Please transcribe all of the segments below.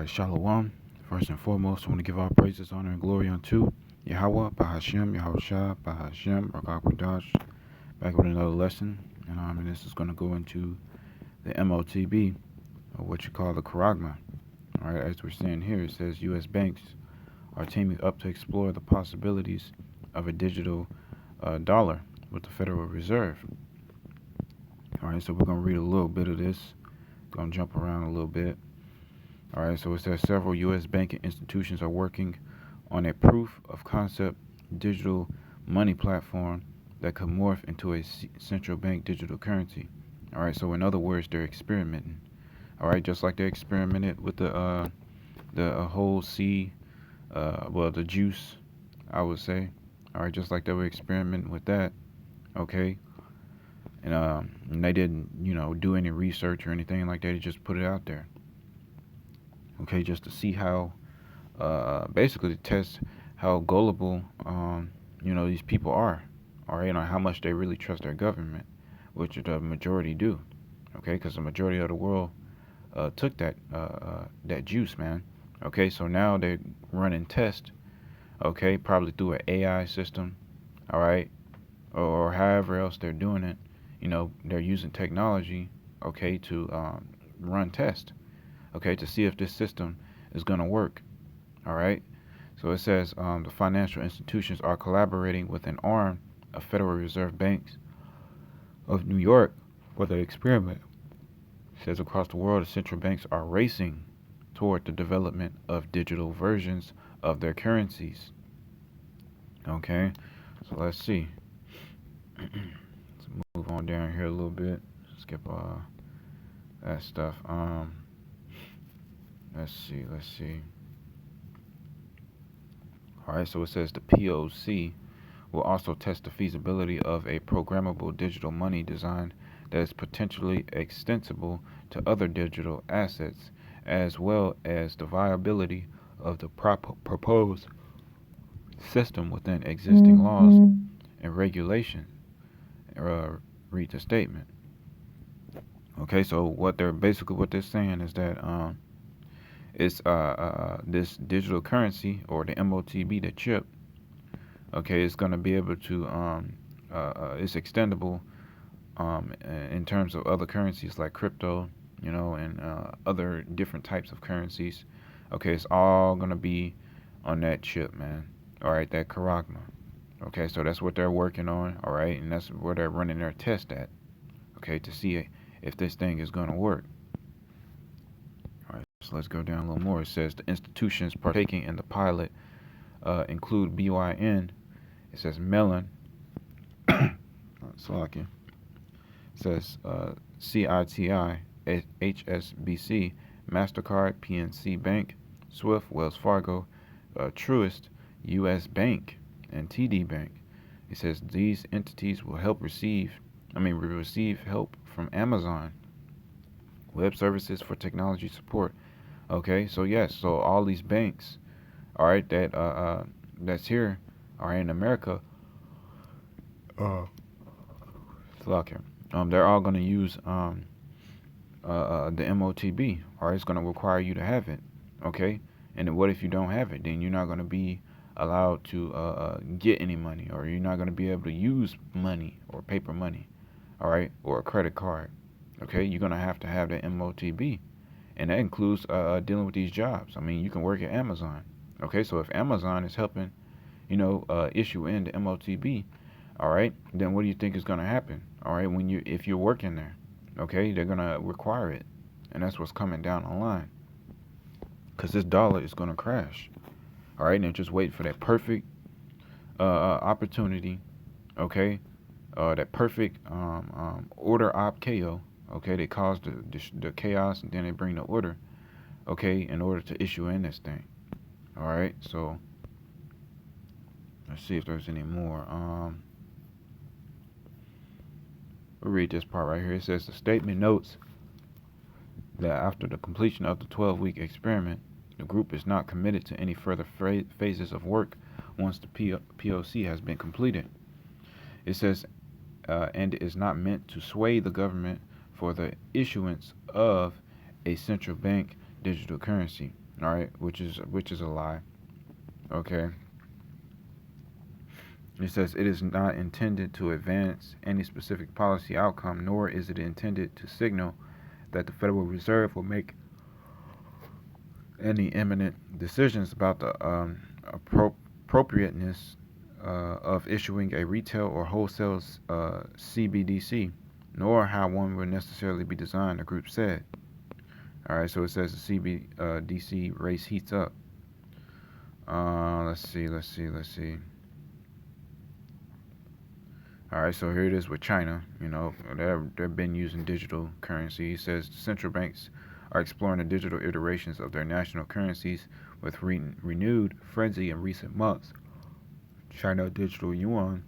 right, Shalom. First and foremost, I want to give all praises, honor, and glory unto Yahweh, Bahashem, Yahushua, Bahashem, Rakakwadash. Back with another lesson, and this is going to go into the MOTB, or what you call the Charagma. All right, as we're seeing here, it says U.S. banks are teaming up to explore the possibilities of a digital dollar with the Federal Reserve. All right, so we're going to read a little bit of this. Going to jump around a little bit. All right, so it says several U.S. banking institutions are working on a proof of concept digital money platform that could morph into a central bank digital currency. All right, so in other words, they're experimenting. All right, just like they experimented with the whole the juice, I would say. All right, just like they were experimenting with that. Okay, and they didn't, do any research or anything like that. They just put it out there. Okay, just to see how, basically to test how gullible, these people are, or how much they really trust their government, which the majority do. Okay, because the majority of the world took that juice, man. Okay, so now they're running tests. Okay, probably through an AI system. All right, or however else they're doing it. They're using technology. Okay, to run tests. Okay, to see if this system is going to work. All right. So it says the financial institutions are collaborating with an arm of Federal Reserve Banks of New York for the experiment. It says across the world, the central banks are racing toward the development of digital versions of their currencies. Okay, so let's see. Let's move on down here a little bit. Skip that stuff. Let's see. All right, so it says the POC will also test the feasibility of a programmable digital money design that is potentially extensible to other digital assets, as well as the viability of the proposed system within existing laws and regulation. Read the statement. Okay, so what they're saying is that it's this digital currency, or the MOTB, the chip. Okay, it's going to be able to it's extendable in terms of other currencies like crypto, and other different types of currencies. Okay, it's all going to be on that chip, man. All right, that Charagma. Okay, so that's what they're working on. All right, and that's where they're running their test at. Okay, to see if this thing is going to work. All right, so let's go down a little more. It says the institutions partaking in the pilot include BYN. It says Mellon. Slovakia. It says CITI, HSBC, MasterCard, PNC Bank, Swift, Wells Fargo, Truist, US Bank, and TD Bank. It says these entities will receive help from Amazon Web Services for technology support. Okay, so yes, so all these banks, all right, that's here, are in America. Slovakia. They're all going to use the MOTB. All right, it's going to require you to have it. Okay, and then what if you don't have it? Then you're not going to be allowed to get any money, or you're not going to be able to use money or paper money. All right, or a credit card. Okay, you're going to have that MOTB, and that includes dealing with these jobs. I mean, you can work at Amazon. Okay, so if Amazon is helping, issue in the MOTB, all right, then what do you think is going to happen? All right, if you're working there, okay, they're going to require it, and that's what's coming down the line, because this dollar is going to crash. All right, and just wait for that perfect opportunity, okay, that perfect order op KO. Okay, they cause the chaos, and then they bring the order, okay, in order to issue in this thing. All right, so let's see if there's any more. We'll read this part right here. It says the statement notes that after the completion of the 12-week experiment, the group is not committed to any further phases of work once the POC has been completed. It says, and is not meant to sway the government for the issuance of a central bank digital currency. All right, which is a lie. Okay. It says it is not intended to advance any specific policy outcome, nor is it intended to signal that the Federal Reserve will make any imminent decisions about the appropriateness of issuing a retail or wholesale CBDC, nor how one will necessarily be designed, the group said. All right, so it says the CBDC race heats up. Let's see. All right, so here it is with China. You know, they've been using digital currency. It says central banks are exploring the digital iterations of their national currencies with renewed frenzy in recent months. China digital yuan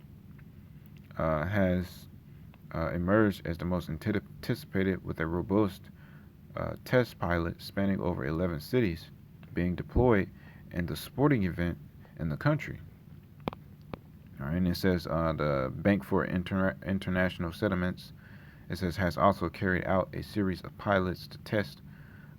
has emerged as the most anticipated, with a robust test pilot spanning over 11 cities being deployed in the sporting event in the country. All right, and it says the Bank for International Settlements, it says, has also carried out a series of pilots to test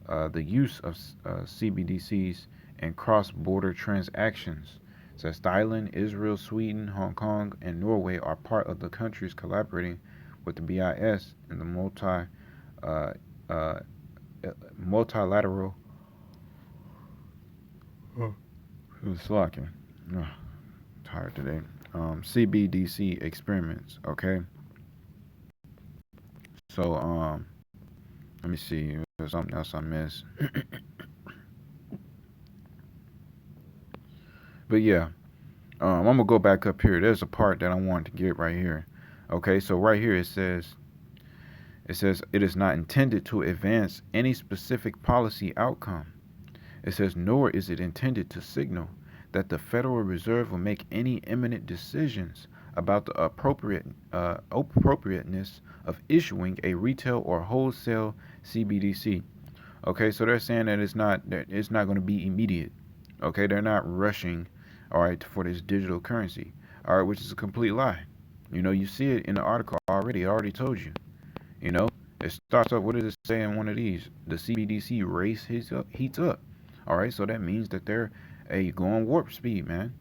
the use of CBDCs in cross-border transactions. It says Thailand, Israel, Sweden, Hong Kong, and Norway are part of the countries collaborating with the BIS in the uh, uh, multilateral. Oh, slacking. Oh, tired today. CBDC experiments. Okay, so let me see. There's something else I missed. But yeah, I'm gonna go back up here. There's a part that I want to get right here. Okay, so right here it says it is not intended to advance any specific policy outcome. It says nor is it intended to signal that the Federal Reserve will make any imminent decisions about the appropriateness of issuing a retail or wholesale CBDC. Okay, so they're saying that it's not going to be immediate. Okay, they're not rushing, all right, for this digital currency, all right, which is a complete lie. You know, you see it in the article already. I already told you. You know, it starts up. What does it say in one of these? The CBDC race heats up. All right, so that means that they're going warp speed, man.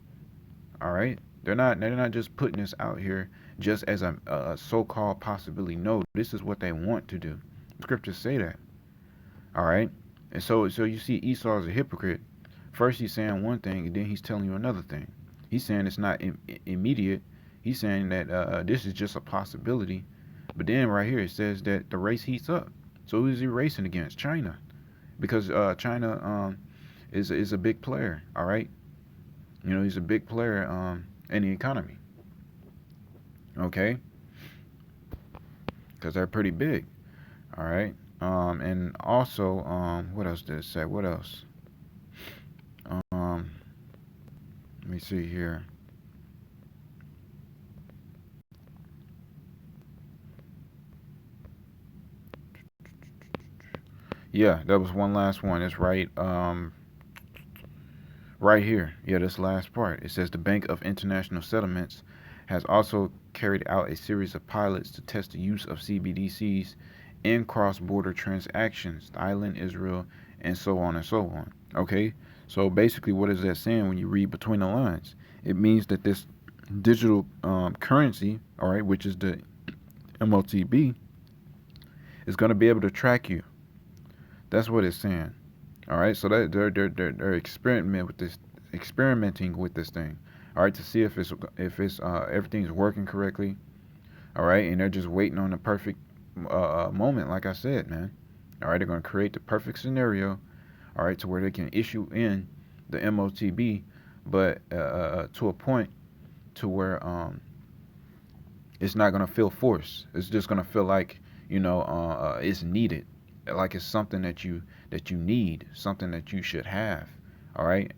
All right, they're not just putting this out here just as a so-called possibility. No, this is what they want to do. Scriptures say that. All right, and so you see Esau is a hypocrite. First he's saying one thing, and then he's telling you another thing. He's saying it's not immediate. He's saying that this is just a possibility. But then right here it says that the race heats up. So who is he racing against? China, because China is a big player. All right, you know he's a big player in the economy. Okay, because they're pretty big. All right, and also what else did it say? What else? Um, let me see here. Yeah, that was one last one. It's right here. Yeah, this last part. It says the Bank of International Settlements has also carried out a series of pilots to test the use of CBDCs in cross-border transactions, Thailand, Israel, and so on and so on. Okay, so basically, what is that saying when you read between the lines? It means that this digital currency, all right, which is the MOTB, is going to be able to track you. That's what it's saying. All right, so that they're experimenting with this thing. All right, to see if it's everything's working correctly. All right, and they're just waiting on the perfect moment, like I said, man. All right, they're going to create the perfect scenario. All right, to where they can issue in the MOTB, but to a point to where it's not going to feel forced. It's just going to feel like it's needed, like it's something that you need, something that you should have. All right,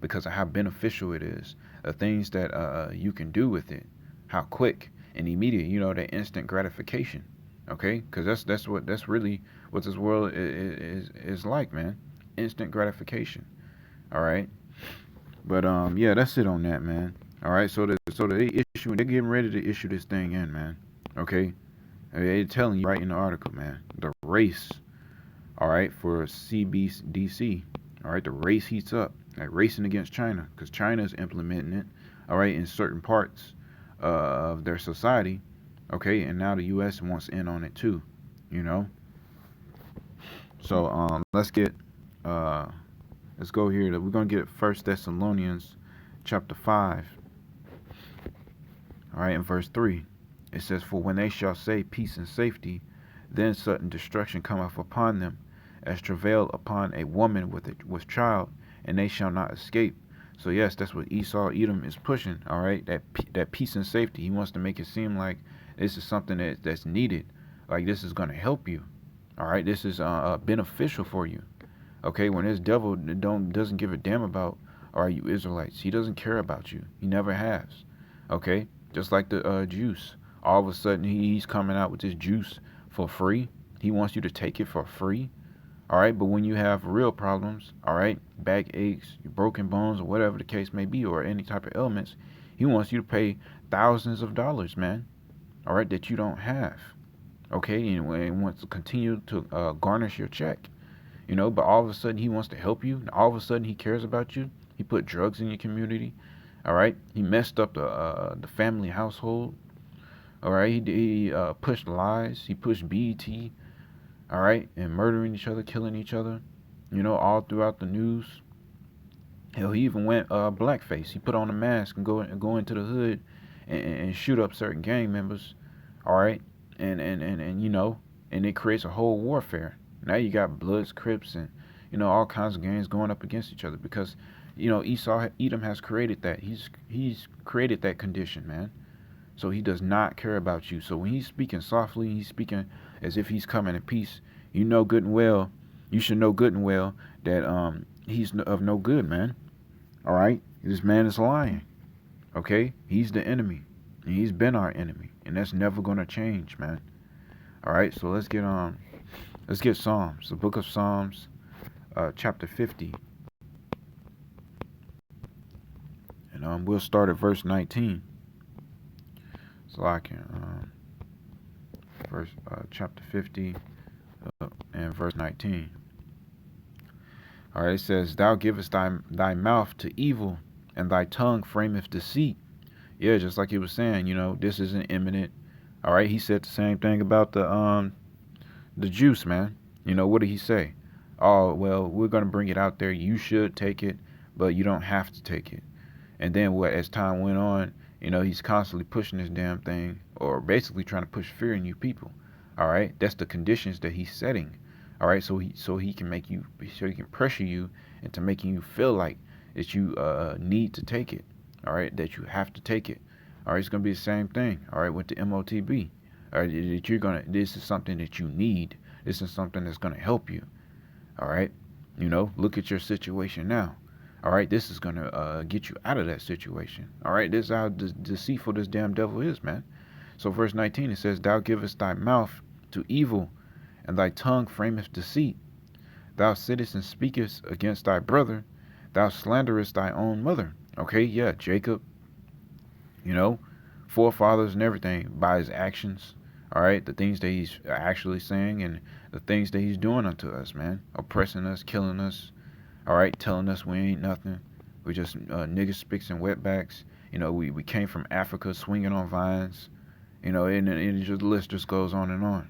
because of how beneficial it is, the things that you can do with it, how quick and immediate, the instant gratification. Okay, because that's really what this world is like, man. Instant gratification. All right, but yeah, that's it on that, man. All right, they're getting ready to issue this thing in, man. Okay, they're telling you right in the article, man. The race, all right, for CBDC. All right, the race heats up, like racing against China, because China is implementing it. All right, in certain parts of their society. Okay, and now the U.S. wants in on it too. You know. So uh let's go here. We're gonna get First Thessalonians chapter 5. All right, in verse 3, it says, "For when they shall say peace and safety, then sudden destruction cometh upon them, as travail upon a woman with child, and they shall not escape." So yes, that's what Esau Edom is pushing. All right, that peace and safety. He wants to make it seem like this is something that's needed, like this is going to help you. All right, this is beneficial for you. Okay, when this devil doesn't give a damn about are you Israelites. He doesn't care about you. He never has. Okay, just like the juice. All of a sudden he's coming out with this juice for free. He wants you to take it for free. All right, but when you have real problems, all right, back aches, broken bones, or whatever the case may be, or any type of ailments, he wants you to pay thousands of dollars, man. All right, that you don't have. Okay, and wants to continue to garnish your check. But all of a sudden he wants to help you. All of a sudden he cares about you. He put drugs in your community. All right, he messed up the family household. All right, he pushed lies. He pushed BET. All right, and murdering each other, killing each other. All throughout the news. Hell, he even went blackface. He put on a mask and go into the hood and shoot up certain gang members. All right, and it creates a whole warfare. Now you got Bloods, Crips, and all kinds of gangs going up against each other because Esau Edom has created that. He's created that condition, man. So he does not care about you. So when he's speaking softly, he's speaking as if he's coming in peace. You know good and well. You should know good and well that he's of no good, man. All right, this man is lying. Okay, he's the enemy, and he's been our enemy, and that's never gonna change, man. All right, so let's get Psalms, the book of Psalms, chapter 50, and we'll start at verse 19. So I can chapter 50 and verse 19. All right, it says, "Thou givest thy mouth to evil, and thy tongue frameth deceit." Yeah, just like he was saying, this isn't imminent. All right, he said the same thing about the juice, man. What did he say? Oh, well, we're gonna bring it out there. You should take it, but you don't have to take it. And then as time went on, he's constantly pushing this damn thing, or basically trying to push fear in you people. All right, that's the conditions that he's setting. All right, so he can pressure you into making you feel like that you need to take it. All right, that you have to take it. All right, it's gonna be the same thing. All right, with the MOTB. All right, that this is something that you need. This is something that's gonna help you. All right, look at your situation now. All right, this is gonna get you out of that situation. All right, this is how deceitful this damn devil is, man. So verse 19, it says, "Thou givest thy mouth to evil, and thy tongue frameth deceit. Thou sittest and speakest against thy brother. Thou slanderest thy own mother." Okay, yeah, Jacob, forefathers and everything by his actions. All right, the things that he's actually saying and the things that he's doing unto us, man. Oppressing us, killing us. All right, telling us we ain't nothing. We just niggas, spicks, and wetbacks. We came from Africa swinging on vines. And the list just goes on and on.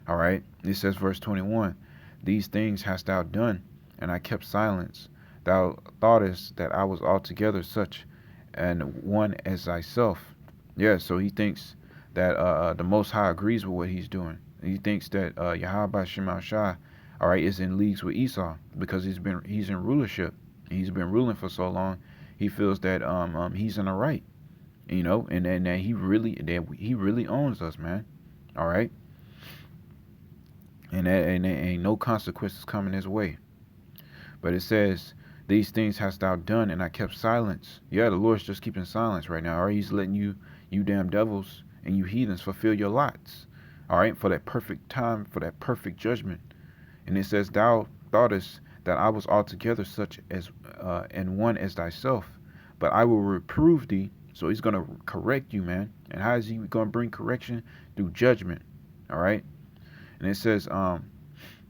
All right, it says verse 21, "These things hast thou done, and I kept silence. Thou thoughtest that I was altogether such an one as thyself." Yeah, so he thinks that the Most High agrees with what he's doing. He thinks that Yahweh Shema Shah, all right, is in leagues with Esau because he's in rulership. He's been ruling for so long. He feels that he's in the right, and that he really owns us, man. All right. And ain't no consequences coming his way. But it says, "These things hast thou done, and I kept silence." Yeah, the Lord's just keeping silence right now. Or he's letting you damn devils and you heathens fulfill your lots. All right, for that perfect time, for that perfect judgment. And it says, "Thou thoughtest that I was altogether such as and one as thyself, but I will reprove thee." So he's gonna correct you, man. And how is he gonna bring correction? Through judgment. All right. And it says,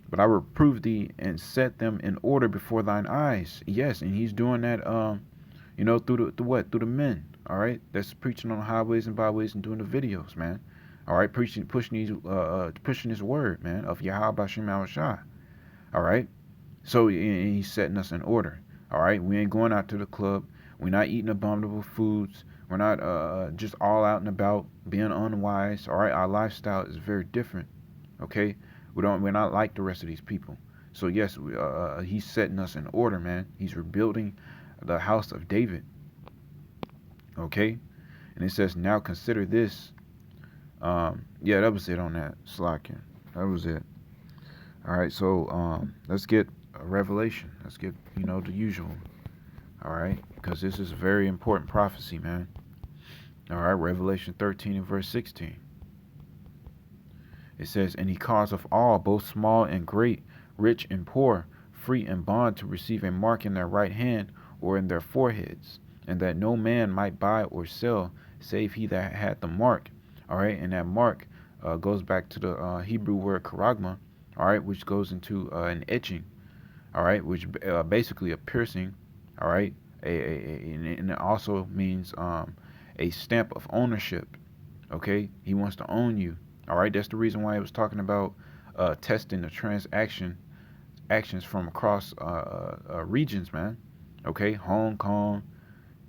But I reprove thee and set them in order before thine eyes. Yes, and he's doing that, through the men. All right, that's preaching on the highways and byways and doing the videos, man. All right, pushing his word, man, of Yahweh Bashim Shah. All right, so he's setting us in order. All right, we ain't going out to the club. We're not eating abominable foods. We're not just all out and about being unwise. All right, our lifestyle is very different. Okay, we're not like the rest of these people. So yes, he's setting us in order, man. He's rebuilding the house of David. Okay, and it says now consider this. Yeah, that was it on that slacking. That was it. All right, so let's get a revelation. Let's get the usual. All right, because this is a very important prophecy, man. All right, Revelation 13 and verse 16. It says, and he caused of all, both small and great, rich and poor, free and bond, to receive a mark in their right hand or in their foreheads, and that no man might buy or sell, save he that had the mark. All right, and that mark goes back to the Hebrew word charagma, all right, which goes into an etching, all right, which basically a piercing, all right, and it also means a stamp of ownership. Okay, he wants to own you. All right, that's the reason why he was talking about testing the actions from across regions, man. Okay, Hong Kong,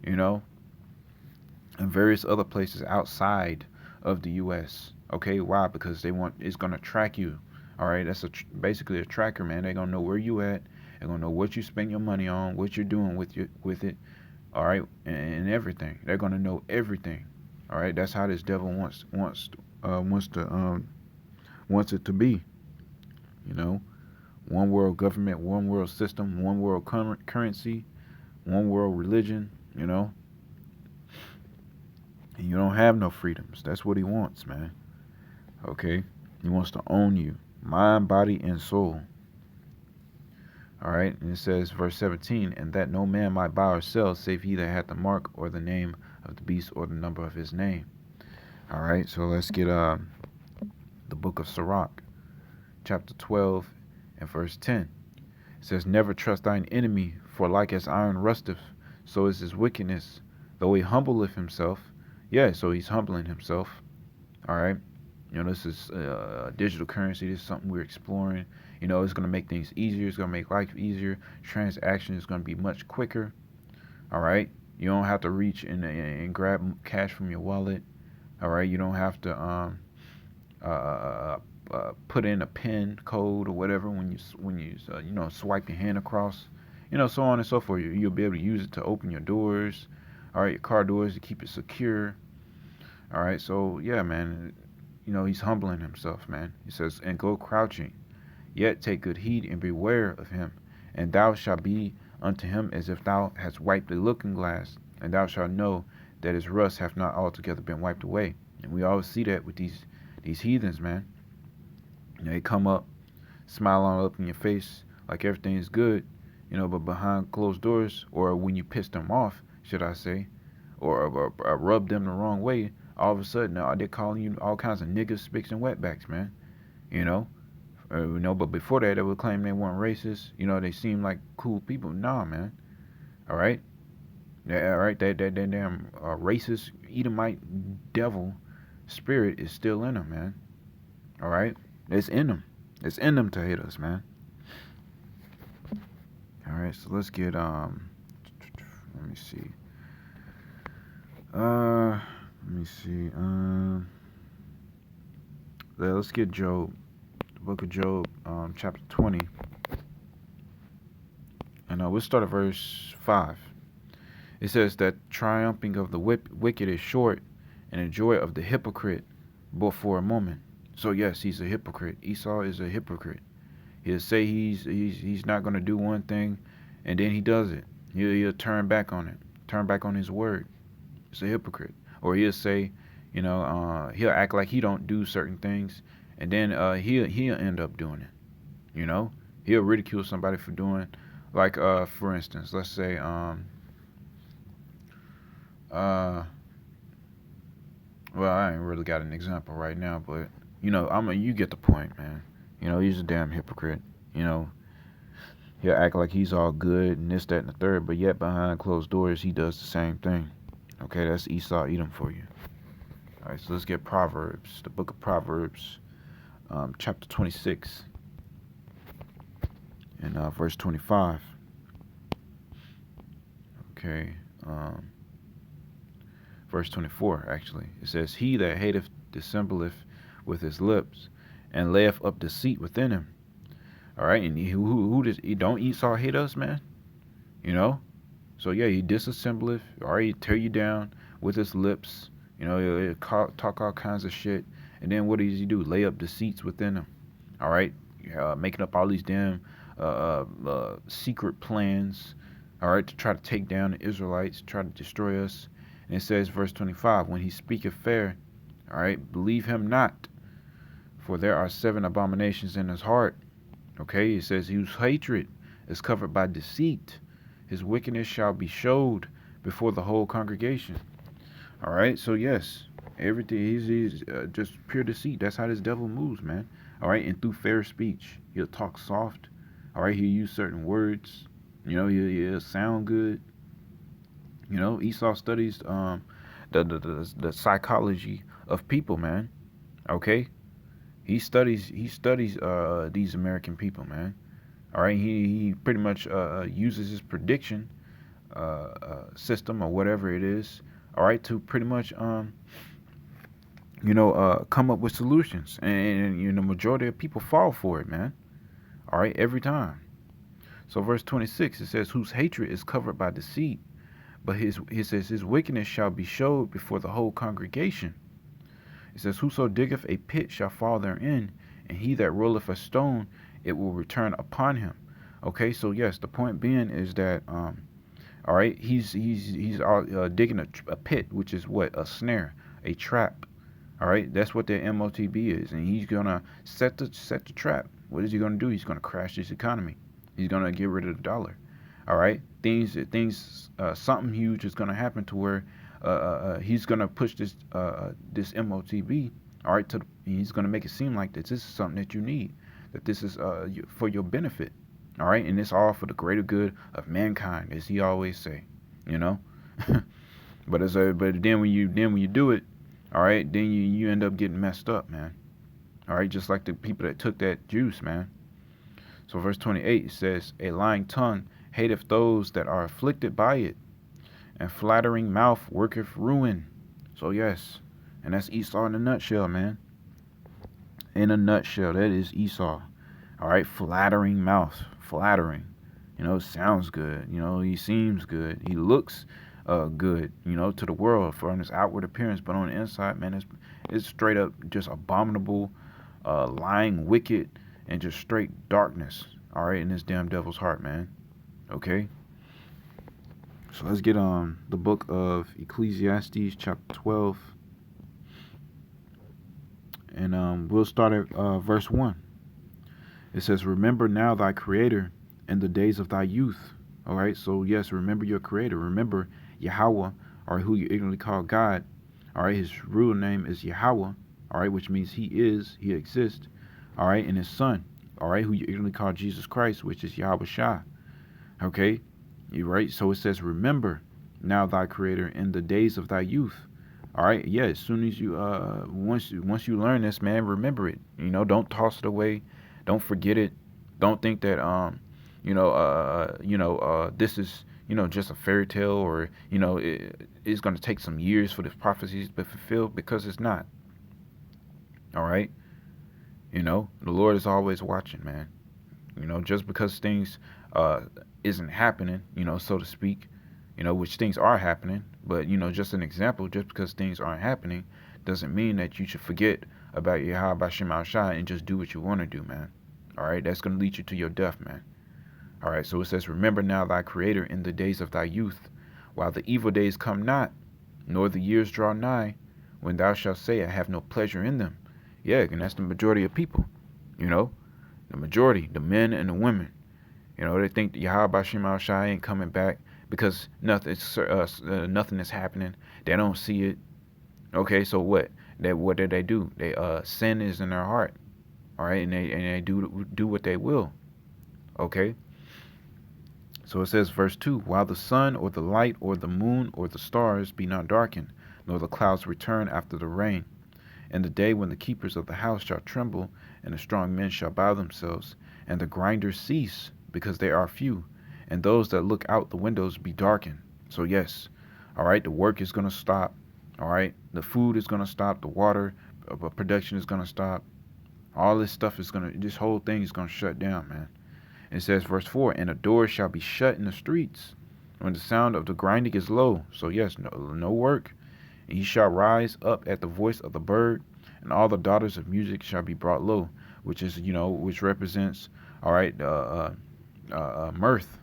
you know, and various other places outside of the U.S. Okay, why? Because it's gonna track you. All right, that's basically a tracker, man. They're gonna know where you at. They're gonna know what you spend your money on, what you're doing with it. All right, and everything. They're gonna know everything. All right, that's how this devil wants it to be. You know, one world government, one world system, one world currency, one world religion. You know, and you don't have no freedoms. That's what he wants, man. Okay, he wants to own you, mind, body, and soul. All right, and it says, verse 17, and that no man might buy or sell, save he that hath the mark or the name of the beast or the number of his name. All right, so let's get the book of Sirach, chapter 12 and verse 10. It says, never trust thine enemy, for like as iron rusteth, so is his wickedness. Though he humbleth himself, yeah, so he's humbling himself. All right, this is digital currency. This is something we're exploring. It's going to make things easier. It's going to make life easier. Transaction is going to be much quicker. All right, you don't have to reach and grab cash from your wallet. All right, you don't have to put in a PIN code or whatever when you swipe your hand across, so on and so forth. You'll be able to use it to open your doors, all right, your car doors, to keep it secure. All right, so yeah, man, he's humbling himself, man. He says, and go crouching, yet take good heed and beware of him, and thou shalt be unto him as if thou hadst wiped a looking glass, and thou shalt know that his rust hath not altogether been wiped away. And we always see that with these heathens, man. They come up, smile on up in your face like everything is good, but behind closed doors, or when you piss them off, should I say, or rub them the wrong way, all of a sudden they're calling you all kinds of niggas, spicks, and wetbacks, man. But before that, they would claim they weren't racist. They seemed like cool people. Nah, man. All right. All right. That damn racist Edomite devil spirit is still in them, man. All right. It's in them. It's in them to hate us, man. All right. So let's get Let me see. Let's get Job. The book of Job, chapter 20. And we'll start at verse 5. It says that triumphing of the wicked is short, and the joy of the hypocrite but for a moment. So yes, he's a hypocrite. Esau is a hypocrite. He'll say he's not going to do one thing, and then he does it. He'll turn back on it, turn back on his word. It's a hypocrite. Or he'll say, he'll act like he don't do certain things, and then he'll end up doing it. He'll ridicule somebody for doing, like for instance, let's say well, I ain't really got an example right now, but you get the point, man. He's a damn hypocrite. You know, he'll act like he's all good and this, that, and the third, but yet behind closed doors, he does the same thing. Okay, that's Esau Edom for you. All right, so let's get Proverbs, the book of Proverbs, chapter 26, and verse 25. Okay, verse 24, actually. It says, He that hateth dissembleth with his lips, and layeth up deceit within him. All right, and who does he don't Esau hate us, man? So yeah, he disassembleth, or he tear you down with his lips. He'll talk all kinds of shit, and then what does he do? Lay up deceits within him. All right, making up all these damn secret plans. All right, to try to take down the Israelites, try to destroy us. And it says, verse 25, when he speaketh fair, all right, believe him not, for there are 7 abominations in his heart. Okay, it says, whose hatred is covered by deceit, his wickedness shall be showed before the whole congregation. All right, so yes, everything he's just pure deceit. That's how this devil moves, man. All right, and through fair speech, he'll talk soft. All right, he'll use certain words. He'll sound good. Esau studies the psychology of people, man. Okay, he studies these American people, man. All right, he pretty much uses his prediction system or whatever it is. All right, to pretty much come up with solutions, and the majority of people fall for it, man. All right, every time. So verse 26, it says, whose hatred is covered by deceit, but it says his wickedness shall be showed before the whole congregation. It says, whoso diggeth a pit shall fall therein, and he that rolleth a stone, it will return upon him. Okay, so yes, the point being is that all right, he's digging a pit, which is what? A snare, a trap. All right, that's what the MOTB is, and he's gonna set the trap. What is he gonna do? He's gonna crash this economy. He's gonna get rid of the dollar. All right, something huge is gonna happen to where he's gonna push this MOTB. All right, he's gonna make it seem like this is something that you need, that this is for your benefit. All right, and it's all for the greater good of mankind, as he always say. But then when you do it, all right, then you end up getting messed up, man. All right, just like the people that took that juice, man. So verse 28 says, a lying tongue hateth those that are afflicted by it, and flattering mouth worketh ruin. So yes, and that's Esau in a nutshell, man. In a nutshell, that is Esau. All right, flattering mouth, flattering. Sounds good. He seems good. He looks good. To the world from his outward appearance, but on the inside, man, it's straight up just abominable, lying, wicked, and just straight darkness. All right, in this damn devil's heart, man. Okay. So let's get on the book of Ecclesiastes, chapter 12, and we'll start at verse 1. It says, remember now thy Creator in the days of thy youth. All right, so yes, remember your Creator. Remember Yahweh, or who you ignorantly call God. All right, his real name is Yahweh. All right, which means he exists. All right, and his Son. All right, who you ignorantly call Jesus Christ, which is Yahweh Shah. Okay, you right. So it says, remember now thy Creator in the days of thy youth. All right, yeah. As soon as you once you learn this, man, remember it. Don't toss it away. Don't forget it. Don't think that this is just a fairy tale, or it's going to take some years for the prophecies to be fulfilled, because it's not. All right. The Lord is always watching, man. Just because things isn't happening, so to speak, which things are happening, but just an example, just because things aren't happening doesn't mean that you should forget about Yahweh Shem Shai and just do what you want to do, man. All right, that's going to lead you to your death, man. All right, so it says, remember now thy Creator in the days of thy youth, while the evil days come not, nor the years draw nigh, when thou shalt say, I have no pleasure in them. Yeah, and that's the majority of people, the majority, the men and the women. They think that Yahweh Shem Shai ain't coming back because nothing is happening. They don't see it. Okay, so what? What did they do? Sin is in their heart. All right, and they do what they will. Okay. So it says, verse 2, while the sun or the light or the moon or the stars be not darkened, nor the clouds return after the rain, and the day when the keepers of the house shall tremble, and the strong men shall bow themselves, and the grinders cease, because they are few, and those that look out the windows be darkened. So yes, all right, the work is going to stop. All right, the food is going to stop. The water production is going to stop. All this stuff is going to, this whole thing is going to shut down, man. It says, verse 4, and the doors shall be shut in the streets when the sound of the grinding is low. So yes, no work. And he shall rise up at the voice of the bird, and all the daughters of music shall be brought low, which is, which represents, all right, mirth,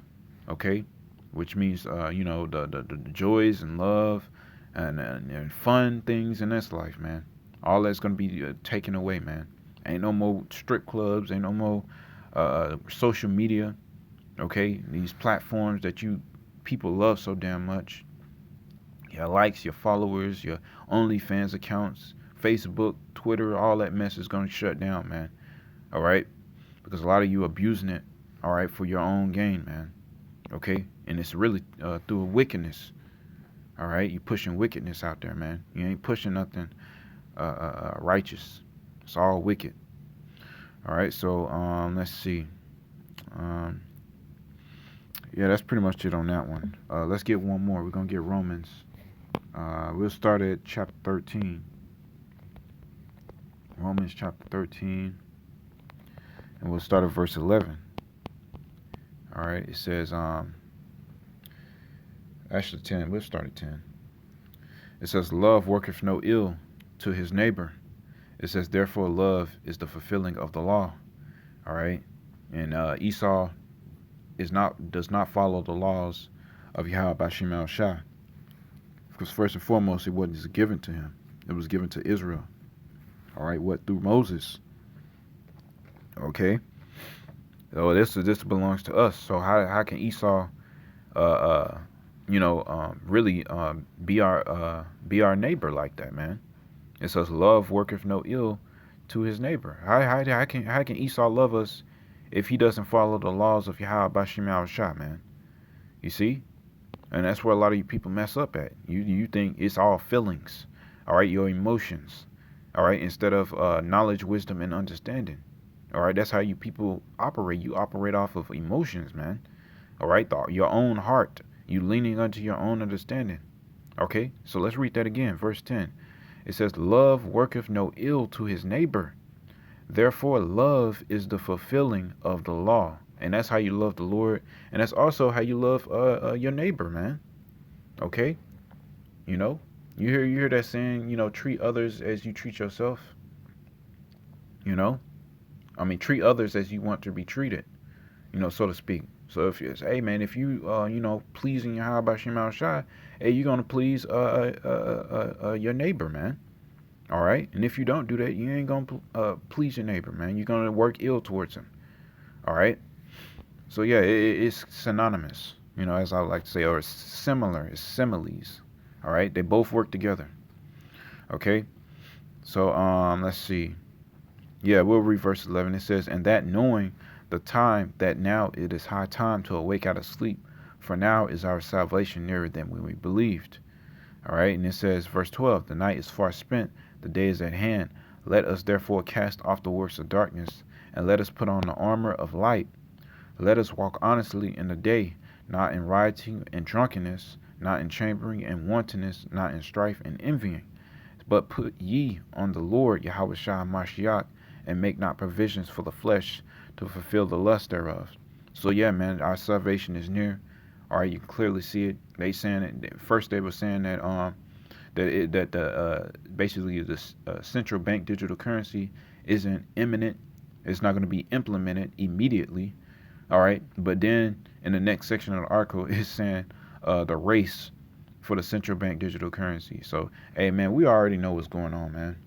okay, which means, the joys and love and fun things in this life, man. All that's going to be taken away, man. Ain't no more strip clubs, ain't no more social media, okay? These platforms that people love so damn much. Your likes, your followers, your OnlyFans accounts, Facebook, Twitter, all that mess is gonna shut down, man. All right, because a lot of you abusing it, all right, for your own gain, man. Okay, and it's really through wickedness. All right, you pushing wickedness out there, man. You ain't pushing nothing righteous. It's all wicked. All right, so let's see. Yeah, that's pretty much it on that one. Let's get one more. We're gonna get Romans. We'll start at chapter 13. Romans chapter 13, and we'll start at verse 11. All right, it says, actually 10. We'll start at 10. It says, love worketh no ill to his neighbor. It says, therefore, love is the fulfilling of the law. All right, and Esau does not follow the laws of Yahweh Bashim El Shah, because first and foremost, it wasn't given to him; it was given to Israel. All right, what through Moses? Okay, so this belongs to us. So how can Esau, really be our neighbor like that, man? It says, love worketh no ill to his neighbor. How can Esau love us if he doesn't follow the laws of Yahweh Bashim Al Shah, man? You see? And that's where a lot of you people mess up at. You think it's all feelings, all right, your emotions, all right, instead of knowledge, wisdom, and understanding. All right, that's how you people operate. You operate off of emotions, man. All right, your own heart. You leaning unto your own understanding. Okay, so let's read that again. Verse 10. It says, love worketh no ill to his neighbor. Therefore, love is the fulfilling of the law. And that's how you love the Lord. And that's also how you love your neighbor, man. Okay? You hear that saying, treat others as you treat yourself. Treat others as you want to be treated, so to speak. So if it's, hey, man, if you, pleasing Yahweh Bashim Al Shai, hey, you're going to please your neighbor, man. All right? And if you don't do that, you ain't going to please your neighbor, man. You're going to work ill towards him. All right? So, yeah, it's synonymous, as I like to say, or it's similar. It's similes. All right? They both work together. Okay? So, let's see. Yeah, we'll read verse 11. It says, and that knowing the time that now it is high time to awake out of sleep, for now is our salvation nearer than when we believed. All right, and it says, verse 12, the night is far spent, the day is at hand. Let us therefore cast off the works of darkness, and let us put on the armor of light. Let us walk honestly in the day, not in rioting and drunkenness, not in chambering and wantonness, not in strife and envying. But put ye on the Lord Yahweh Shah Mashiach, and make not provisions for the flesh to fulfill the lust thereof. So yeah, man, our salvation is near. All right, you can clearly see it. They saying it. First, they were saying that basically the central bank digital currency isn't imminent. It's not going to be implemented immediately. All right, but then in the next section of the article, it's saying the race for the central bank digital currency. So, hey, man, we already know what's going on, man.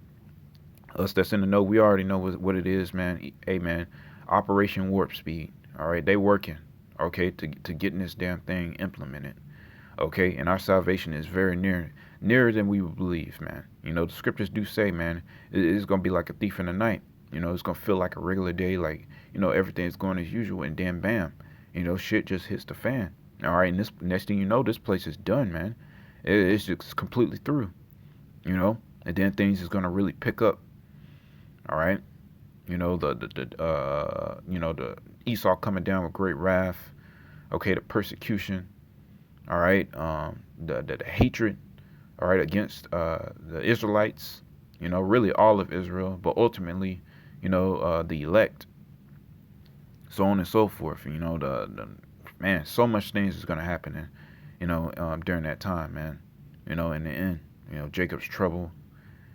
Us that's in the know, we already know what it is, man. Hey, man, Operation Warp Speed. All right, they working, okay, to getting this damn thing implemented, okay. And our salvation is very nearer than we would believe, man. The scriptures do say, man, it's gonna be like a thief in the night. It's gonna feel like a regular day, like everything's going as usual, and then bam, shit just hits the fan. All right, and this next thing you know, this place is done, man. It's just completely through, and then things is gonna really pick up. All right, the Esau coming down with great wrath. Okay, the persecution. All right, the hatred. All right, against the Israelites. Really all of Israel, but ultimately, the elect, so on and so forth. The man, so much things is gonna happen, during that time, man. In the end, Jacob's trouble,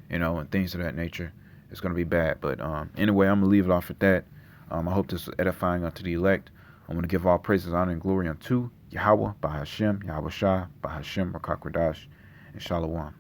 and things of that nature. It's gonna be bad. But anyway, I'm gonna leave it off at that. I hope this is edifying unto the elect. I'm gonna give all praises, honor, and glory unto Yahweh, Bahashem, Yahweh Shah, Bahashem, Rakakwadash, and Shalom.